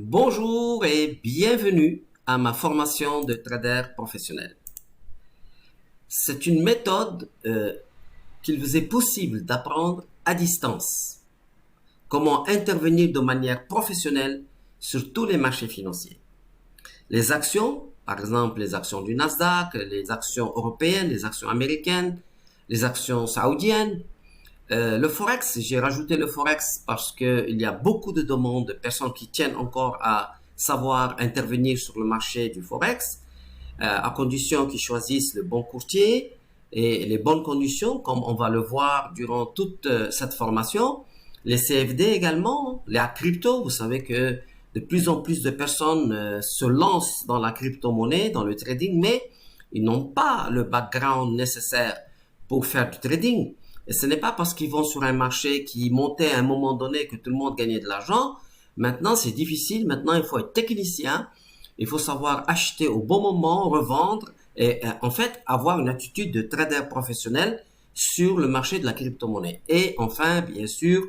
Bonjour et bienvenue à ma formation de trader professionnel. C'est une méthode qu'il vous est possible d'apprendre à distance. Comment intervenir de manière professionnelle sur tous les marchés financiers. Les actions, par exemple les actions du Nasdaq, les actions européennes, les actions américaines, les actions saoudiennes. Le Forex, j'ai rajouté le Forex parce qu'il y a beaucoup de demandes de personnes qui tiennent encore à savoir intervenir sur le marché du Forex, à condition qu'ils choisissent le bon courtier et les bonnes conditions, comme on va le voir durant toute cette formation. Les CFD également, la crypto, vous savez que de plus en plus de personnes se lancent dans la crypto-monnaie, dans le trading, mais ils n'ont pas le background nécessaire pour faire du trading. Et ce n'est pas parce qu'ils vont sur un marché qui montait à un moment donné que tout le monde gagnait de l'argent. Maintenant, c'est difficile. Maintenant, il faut être technicien. Il faut savoir acheter au bon moment, revendre et en fait avoir une attitude de trader professionnel sur le marché de la crypto-monnaie. Et enfin, bien sûr,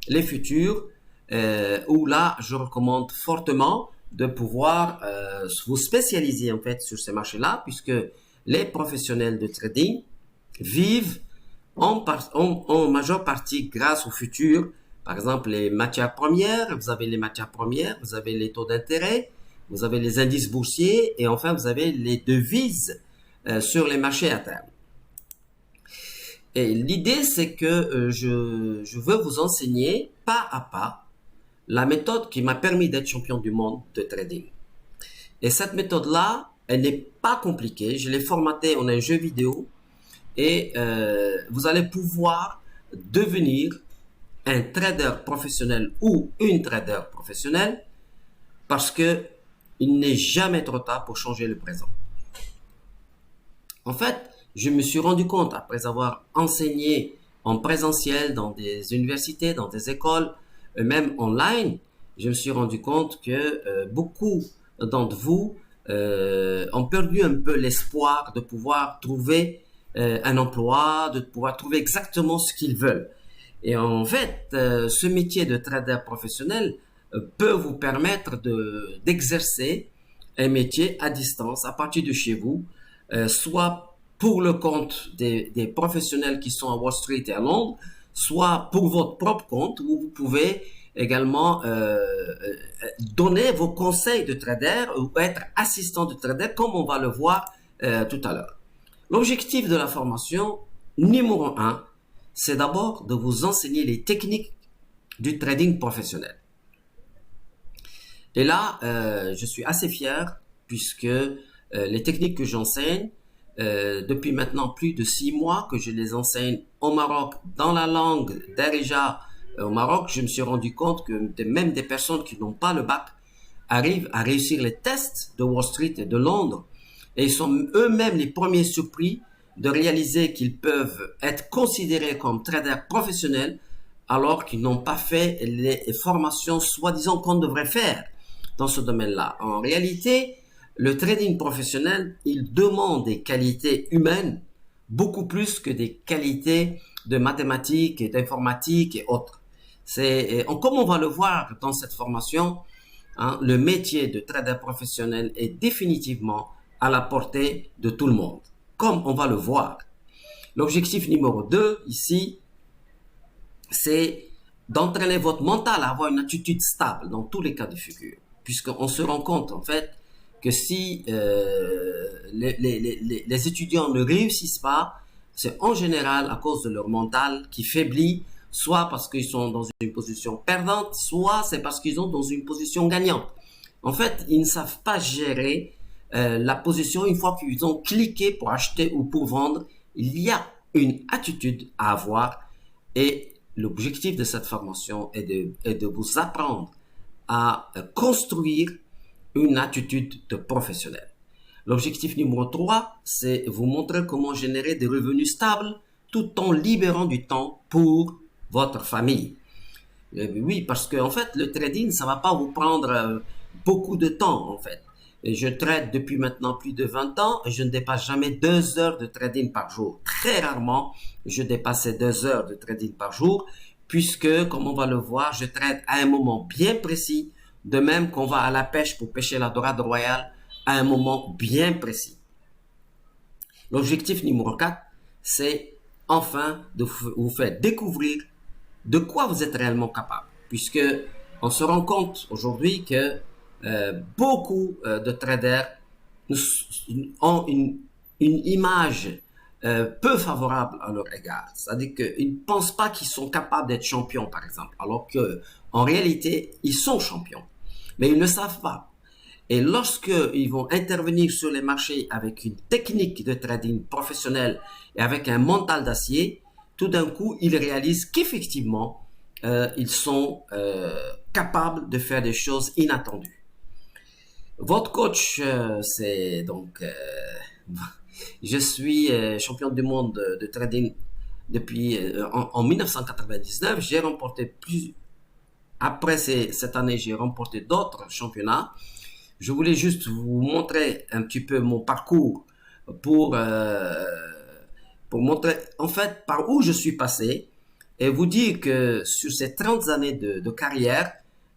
les futurs, où là, je recommande fortement de pouvoir vous spécialiser en fait sur ces marchés-là, puisque les professionnels de trading vivent en majeure partie grâce au futur. Par exemple, les matières premières, vous avez les matières premières, vous avez les taux d'intérêt, vous avez les indices boursiers et enfin vous avez les devises sur les marchés à terme. Et l'idée, c'est que je veux vous enseigner pas à pas la méthode qui m'a permis d'être champion du monde de trading. Et cette méthode-là, elle n'est pas compliquée. Je l'ai formatée en un jeu vidéo et vous allez pouvoir devenir un trader professionnel ou une trader professionnelle parce que il n'est jamais trop tard pour changer le présent. En fait, je me suis rendu compte après avoir enseigné en présentiel dans des universités, dans des écoles, même online, je me suis rendu compte que beaucoup d'entre vous ont perdu un peu l'espoir de pouvoir trouver un emploi, de pouvoir trouver exactement ce qu'ils veulent. Et en fait, ce métier de trader professionnel peut vous permettre d'exercer un métier à distance, à partir de chez vous, soit pour le compte des professionnels qui sont à Wall Street et à Londres, soit pour votre propre compte, où vous pouvez également donner vos conseils de trader ou être assistant de trader, comme on va le voir tout à l'heure. L'objectif de la formation numéro 1, c'est d'abord de vous enseigner les techniques du trading professionnel. Et là, je suis assez fier puisque les techniques que j'enseigne, depuis maintenant plus de 6 mois que je les enseigne au Maroc, dans la langue d'Arija au Maroc, je me suis rendu compte que même des personnes qui n'ont pas le bac arrivent à réussir les tests de Wall Street et de Londres. Et ils sont eux-mêmes les premiers surpris de réaliser qu'ils peuvent être considérés comme traders professionnels alors qu'ils n'ont pas fait les formations soi-disant qu'on devrait faire dans ce domaine-là. En réalité, le trading professionnel, il demande des qualités humaines beaucoup plus que des qualités de mathématiques et d'informatique et autres. Comme on va le voir dans cette formation, le métier de trader professionnel est définitivement à la portée de tout le monde, comme on va le voir. L'objectif numéro 2 ici, c'est d'entraîner votre mental à avoir une attitude stable dans tous les cas de figure, puisqu'on se rend compte en fait que si les étudiants ne réussissent pas, c'est en général à cause de leur mental qui faiblit, soit parce qu'ils sont dans une position perdante, soit c'est parce qu'ils sont dans une position gagnante. En fait, ils ne savent pas gérer la position. Une fois qu'ils ont cliqué pour acheter ou pour vendre, il y a une attitude à avoir et l'objectif de cette formation est de vous apprendre à construire une attitude de professionnel. L'objectif numéro 3, c'est vous montrer comment générer des revenus stables tout en libérant du temps pour votre famille. Oui, parce que en fait, le trading, ça va pas vous prendre beaucoup de temps en fait. Je trade depuis maintenant plus de 20 ans et je ne dépasse jamais 2 heures de trading par jour. Très rarement, je dépasse 2 heures de trading par jour puisque, comme on va le voir, je trade à un moment bien précis de même qu'on va à la pêche pour pêcher la dorade royale à un moment bien précis. L'objectif numéro 4, c'est enfin de vous faire découvrir de quoi vous êtes réellement capable, puisque on se rend compte aujourd'hui que beaucoup de traders ont une image peu favorable à leur égard. C'est-à-dire qu'ils ne pensent pas qu'ils sont capables d'être champions, par exemple, alors que en réalité, ils sont champions, mais ils ne savent pas. Et lorsqu'ils vont intervenir sur les marchés avec une technique de trading professionnelle et avec un mental d'acier, tout d'un coup, ils réalisent qu'effectivement, ils sont capables de faire des choses inattendues. Votre coach, c'est donc... je suis champion du monde de trading depuis en 1999. J'ai remporté après cette année, j'ai remporté d'autres championnats. Je voulais juste vous montrer un petit peu mon parcours pour, euh, pour montrer en fait par où je suis passé et vous dire que sur ces 30 années de carrière,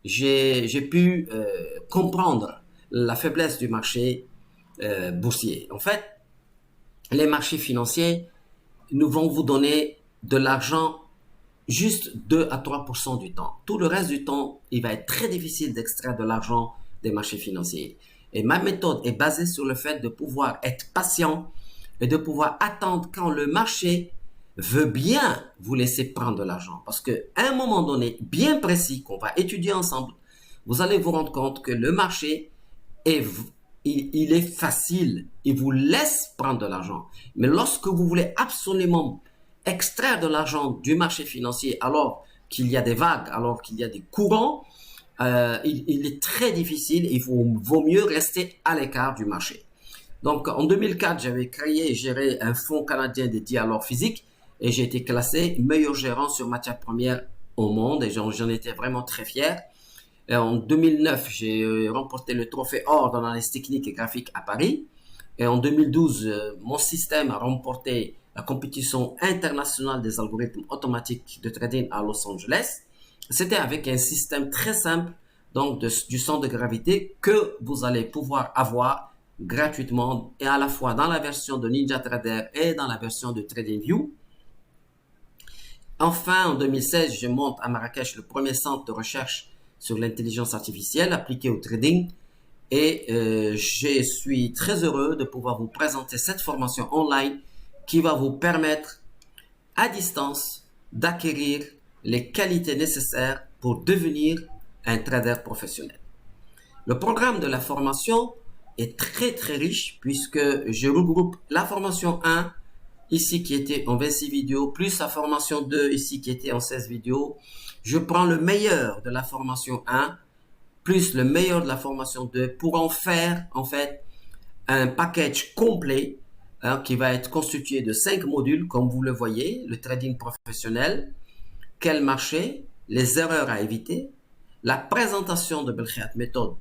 j'ai pu comprendre la faiblesse du marché boursier. En fait, les marchés financiers nous vont vous donner de l'argent juste 2 à 3% du temps. Tout le reste du temps, il va être très difficile d'extraire de l'argent des marchés financiers. Et ma méthode est basée sur le fait de pouvoir être patient et de pouvoir attendre quand le marché veut bien vous laisser prendre de l'argent. Parce qu'à un moment donné, bien précis, qu'on va étudier ensemble, vous allez vous rendre compte que le marché il est facile, il vous laisse prendre de l'argent. Mais lorsque vous voulez absolument extraire de l'argent du marché financier alors qu'il y a des vagues, alors qu'il y a des courants, il est très difficile, il vaut mieux rester à l'écart du marché. Donc en 2004, j'avais créé et géré un fonds canadien dédié à l'or physique et j'ai été classé meilleur gérant sur matières premières au monde et j'en étais vraiment très fier. Et en 2009, j'ai remporté le trophée or dans l'analyse technique et graphique à Paris. Et en 2012, mon système a remporté la compétition internationale des algorithmes automatiques de trading à Los Angeles. C'était avec un système très simple, donc du centre de gravité que vous allez pouvoir avoir gratuitement et à la fois dans la version de NinjaTrader et dans la version de TradingView. Enfin, en 2016, je monte à Marrakech le premier centre de recherche sur l'intelligence artificielle appliquée au trading et je suis très heureux de pouvoir vous présenter cette formation online qui va vous permettre à distance d'acquérir les qualités nécessaires pour devenir un trader professionnel. Le programme de la formation est très très riche puisque je regroupe la formation 1 ici qui était en 26 vidéos plus la formation 2 ici qui était en 16 vidéos. Je prends le meilleur de la formation 1 plus le meilleur de la formation 2 pour en faire en fait un package complet qui va être constitué de 5 modules comme vous le voyez, le trading professionnel, quel marché, les erreurs à éviter, la présentation de Belkhiat méthode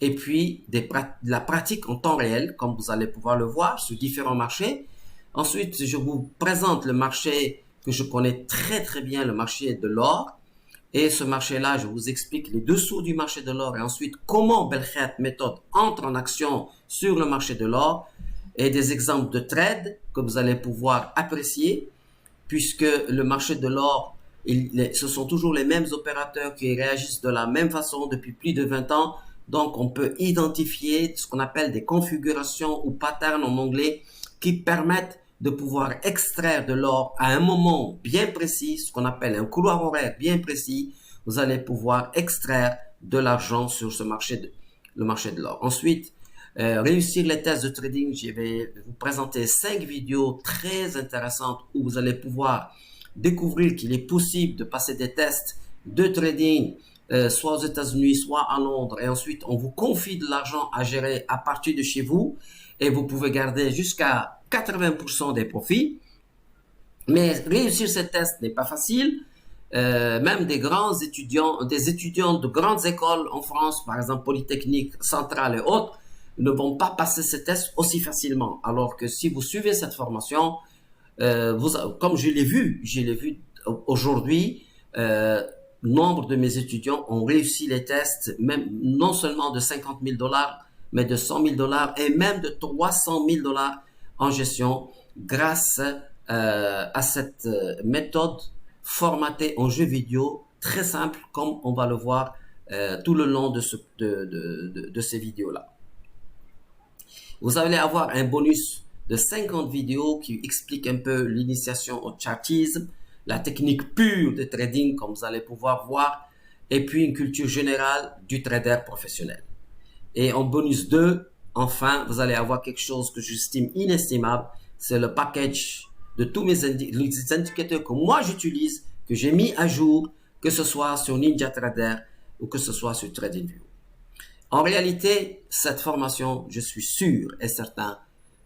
et puis la pratique en temps réel comme vous allez pouvoir le voir sur différents marchés. Ensuite, je vous présente le marché que je connais très très bien, le marché de l'or. Et ce marché-là, je vous explique les dessous du marché de l'or et ensuite comment Belkhiat méthode entre en action sur le marché de l'or et des exemples de trades que vous allez pouvoir apprécier puisque le marché de l'or, ce sont toujours les mêmes opérateurs qui réagissent de la même façon depuis plus de 20 ans. Donc, on peut identifier ce qu'on appelle des configurations ou patterns en anglais qui permettent de pouvoir extraire de l'or à un moment bien précis, ce qu'on appelle un couloir horaire bien précis. Vous allez pouvoir extraire de l'argent sur le marché de l'or. Ensuite, réussir les tests de trading, je vais vous présenter 5 vidéos très intéressantes où vous allez pouvoir découvrir qu'il est possible de passer des tests de trading soit aux États-Unis, soit à Londres et ensuite on vous confie de l'argent à gérer à partir de chez vous et vous pouvez garder jusqu'à 80% des profits. Mais réussir ces tests n'est pas facile. Même des étudiants de grandes écoles en France, par exemple Polytechnique, Centrale et autres, ne vont pas passer ces tests aussi facilement. Alors que si vous suivez cette formation, comme je l'ai vu aujourd'hui, nombre de mes étudiants ont réussi les tests, même non seulement de 50 000 $, mais de 100 000 $ et même de 300 000 $ en gestion grâce à cette méthode formatée en jeu vidéo très simple comme on va le voir tout le long de ces vidéos-là. Vous allez avoir un bonus de 50 vidéos qui expliquent un peu l'initiation au chartisme, la technique pure de trading comme vous allez pouvoir voir, et puis une culture générale du trader professionnel. Et en bonus 2, enfin, vous allez avoir quelque chose que j'estime inestimable, c'est le package de tous les indicateurs que moi j'utilise, que j'ai mis à jour, que ce soit sur NinjaTrader ou que ce soit sur TradingView. En réalité, cette formation, je suis sûr et certain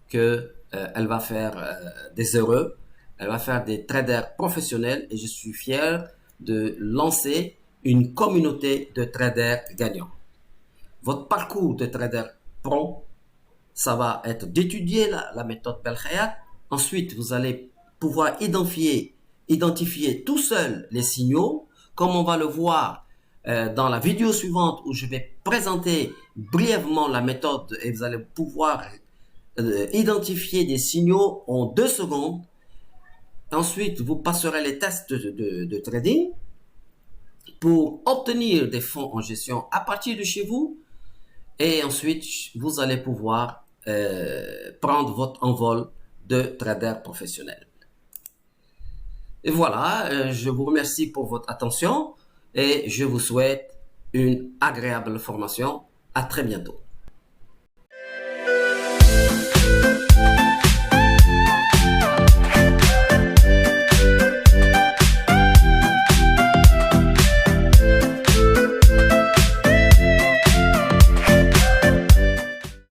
que elle va faire des heureux, elle va faire des traders professionnels et je suis fier de lancer une communauté de traders gagnants. Votre parcours de trader pro, ça va être d'étudier la méthode Belkhayat. Ensuite, vous allez pouvoir identifier tout seul les signaux, comme on va le voir dans la vidéo suivante où je vais présenter brièvement la méthode et vous allez pouvoir identifier des signaux en 2 secondes. Ensuite, vous passerez les tests de trading pour obtenir des fonds en gestion à partir de chez vous. Et ensuite, vous allez pouvoir prendre votre envol de trader professionnel. Et voilà, je vous remercie pour votre attention et je vous souhaite une agréable formation. À très bientôt.